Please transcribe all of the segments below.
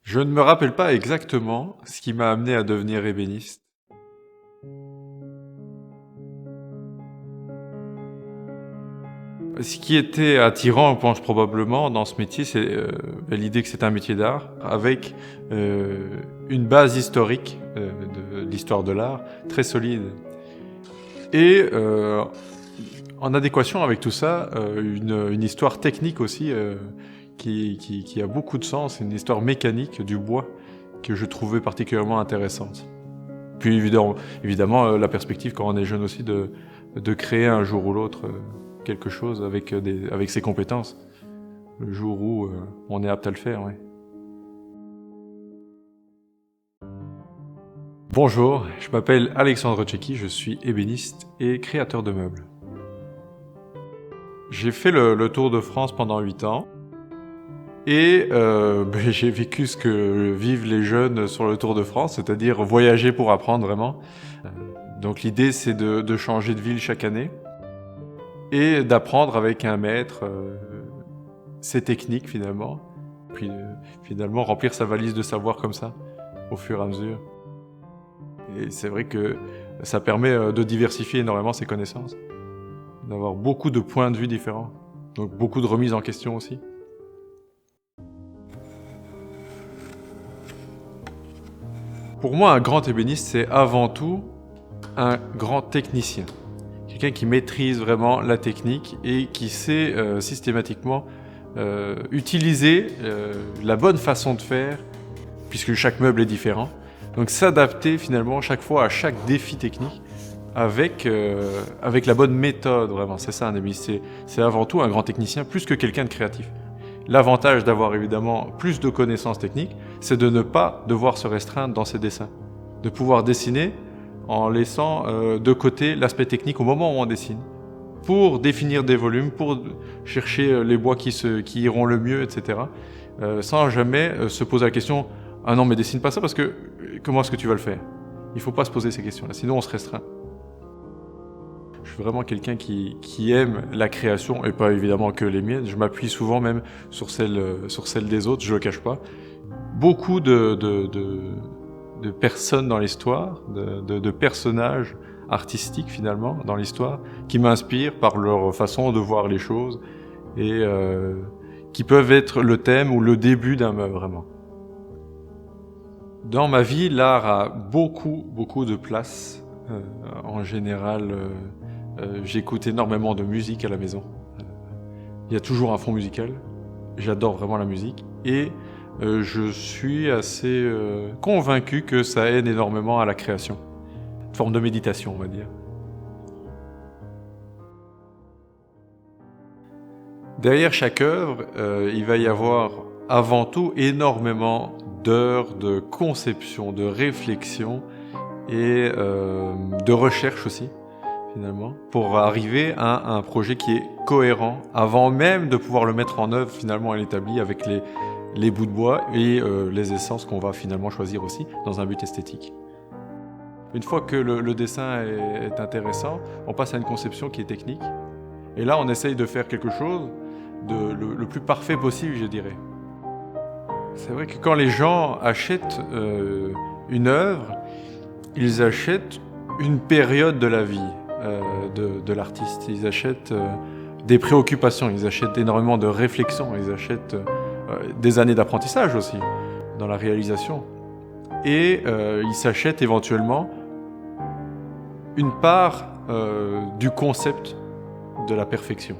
Je ne me rappelle pas exactement ce qui m'a amené à devenir ébéniste. Ce qui était attirant, je pense probablement, dans ce métier, c'est l'idée que c'est un métier d'art avec une base historique de l'histoire de l'art très solide. Et en adéquation avec tout ça, une histoire technique aussi qui a beaucoup de sens, une histoire mécanique du bois que je trouvais particulièrement intéressante. Puis évidemment la perspective quand on est jeune aussi de créer un jour ou l'autre quelque chose avec ses compétences, le jour où on est apte à le faire. Ouais. Bonjour, je m'appelle Alexandre Tchéky, je suis ébéniste et créateur de meubles. J'ai fait le Tour de France pendant 8 ans et j'ai vécu ce que vivent les jeunes sur le Tour de France, c'est-à-dire voyager pour apprendre vraiment. Donc l'idée c'est de changer de ville chaque année et d'apprendre avec un maître ses techniques finalement, puis finalement remplir sa valise de savoir comme ça au fur et à mesure. Et c'est vrai que ça permet de diversifier énormément ses connaissances, d'avoir beaucoup de points de vue différents, donc beaucoup de remises en question aussi. Pour moi, un grand ébéniste, c'est avant tout un grand technicien. Quelqu'un qui maîtrise vraiment la technique et qui sait systématiquement utiliser la bonne façon de faire, puisque chaque meuble est différent. Donc s'adapter finalement chaque fois à chaque défi technique avec la bonne méthode, vraiment. C'est ça un ébéniste, c'est avant tout un grand technicien plus que quelqu'un de créatif. L'avantage d'avoir évidemment plus de connaissances techniques, c'est de ne pas devoir se restreindre dans ses dessins. De pouvoir dessiner en laissant de côté l'aspect technique au moment où on dessine. Pour définir des volumes, pour chercher les bois qui iront le mieux, etc. Sans jamais se poser la question « Ah non, mais dessine pas ça parce que comment est-ce que tu vas le faire ?» Il ne faut pas se poser ces questions-là, sinon on se restreint. Je suis vraiment quelqu'un qui aime la création, et pas évidemment que les miennes. Je m'appuie souvent même sur celle des autres, je ne le cache pas. Beaucoup de personnes dans l'histoire, de personnages artistiques finalement dans l'histoire, qui m'inspirent par leur façon de voir les choses, et qui peuvent être le thème ou le début d'un meuble vraiment. Dans ma vie, l'art a beaucoup de place. En général, j'écoute énormément de musique à la maison. Il y a toujours un fond musical. J'adore vraiment la musique. Et je suis assez convaincu que ça aide énormément à la création. Une forme de méditation, on va dire. Derrière chaque œuvre, il va y avoir avant tout énormément d'heures de conception, de réflexion et de recherche aussi, finalement, pour arriver à un projet qui est cohérent avant même de pouvoir le mettre en œuvre finalement à l'établi avec les bouts de bois et les essences qu'on va finalement choisir aussi dans un but esthétique. Une fois que le dessin est intéressant, on passe à une conception qui est technique. Et là, on essaye de faire quelque chose le plus parfait possible, je dirais. C'est vrai que quand les gens achètent une œuvre, ils achètent une période de la vie de l'artiste. Ils achètent des préoccupations, ils achètent énormément de réflexions, ils achètent des années d'apprentissage aussi dans la réalisation. Et ils s'achètent éventuellement une part du concept de la perfection.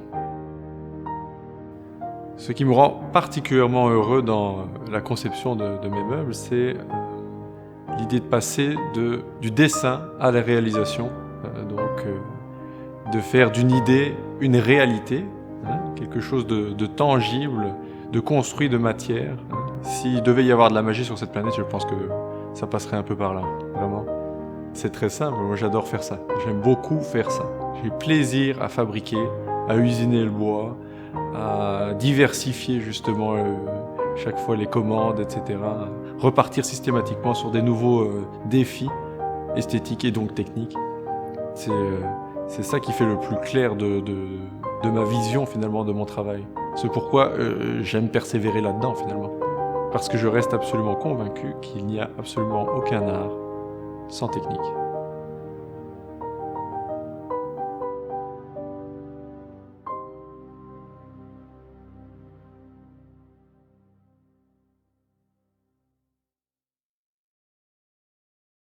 Ce qui me rend particulièrement heureux dans la conception de mes meubles, c'est l'idée de passer du dessin à la réalisation, de faire d'une idée une réalité, quelque chose de tangible, de construit de matière. S'il devait y avoir de la magie sur cette planète, je pense que ça passerait un peu par là, vraiment. C'est très simple, moi j'adore faire ça, j'aime beaucoup faire ça. J'ai plaisir à fabriquer, à usiner le bois, à diversifier justement chaque fois les commandes, etc. Repartir systématiquement sur des nouveaux défis esthétiques et donc techniques. C'est ça qui fait le plus clair de ma vision finalement de mon travail. C'est pourquoi j'aime persévérer là-dedans finalement. parce que je reste absolument convaincu qu'il n'y a absolument aucun art sans technique.